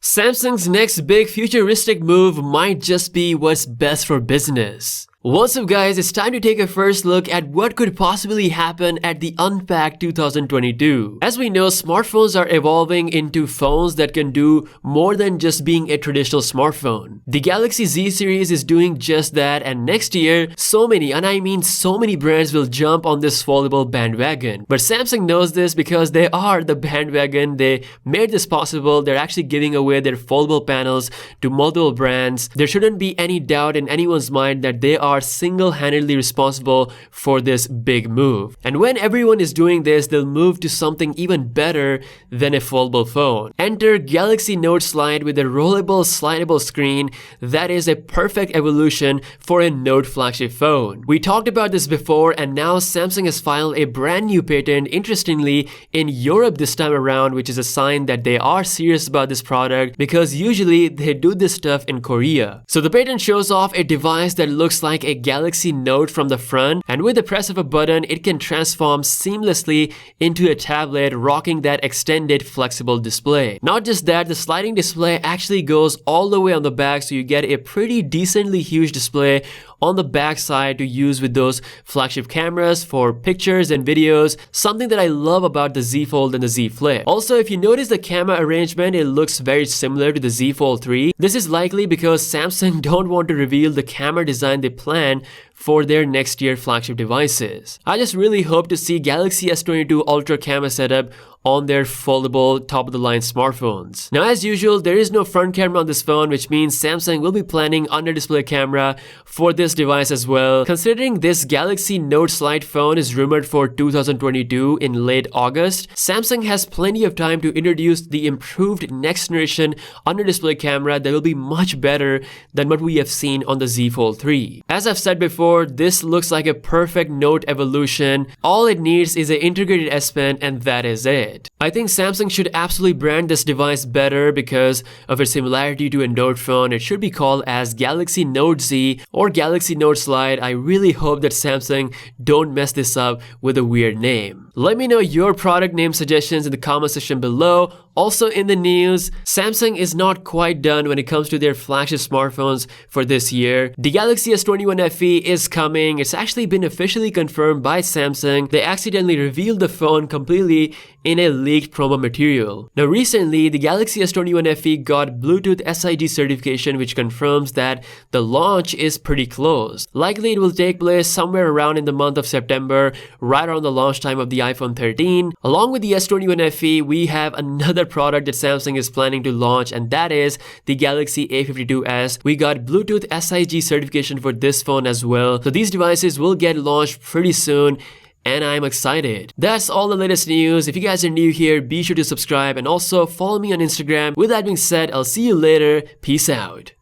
Samsung's next big futuristic move might just be what's best for business. What's up guys, it's time to take a first look at what could possibly happen at the Unpacked 2022. As we know, smartphones are evolving into phones that can do more than just being a traditional smartphone. The Galaxy Z series is doing just that, and next year, so many, and I mean so many brands will jump on this foldable bandwagon. But Samsung knows this because they are the bandwagon. They made this possible. They're actually giving away their foldable panels to multiple brands. There shouldn't be any doubt in anyone's mind that they are single-handedly responsible for this big move. And when everyone is doing this, they'll move to something even better than a foldable phone. Enter Galaxy Note Slide with a rollable, slidable screen that is a perfect evolution for a Note flagship phone. We talked about this before, and now Samsung has filed a brand new patent, interestingly, in Europe this time around, which is a sign that they are serious about this product because usually they do this stuff in Korea. So the patent shows off a device that looks like a Galaxy Note from the front, and with the press of a button, it can transform seamlessly into a tablet, rocking that extended flexible display. Not just that, the sliding display actually goes all the way on the back, so you get a pretty decently huge display on the back side to use with those flagship cameras for pictures and videos, something that I love about the Z Fold and the Z Flip. Also, if you notice the camera arrangement, it looks very similar to the Z Fold 3. This is likely because Samsung don't want to reveal the camera design they plan for their next year flagship devices. I just really hope to see Galaxy S22 Ultra camera setup on their foldable top-of-the-line smartphones. Now, as usual, there is no front camera on this phone, which means Samsung will be planning under-display camera for this device as well. Considering this Galaxy Note Slide phone is rumored for 2022 in late August, Samsung has plenty of time to introduce the improved next-generation under-display camera that will be much better than what we have seen on the Z Fold 3. As I've said before, this looks like a perfect Note evolution. All it needs is an integrated S Pen, and that is it. I think Samsung should absolutely brand this device better because of its similarity to a Note phone. It should be called as Galaxy Note Z or Galaxy Note Slide. I really hope that Samsung don't mess this up with a weird name. Let me know your product name suggestions in the comment section below. Also in the news, Samsung is not quite done when it comes to their flagship smartphones for this year. The Galaxy S21 FE is coming. It's actually been officially confirmed by Samsung. They accidentally revealed the phone completely in a leaked promo material. Now recently, the Galaxy S21 FE got Bluetooth SIG certification, which confirms that the launch is pretty close. Likely it will take place somewhere around in the month of September, right around the launch time of the iPhone 13. Along with the S21 FE, we have another product that Samsung is planning to launch, and that is the Galaxy A52S. We got Bluetooth SIG certification for this phone as well. So these devices will get launched pretty soon, and I'm excited. That's all the latest news. If you guys are new here, be sure to subscribe and also follow me on Instagram. With that being said, I'll see you later. Peace out.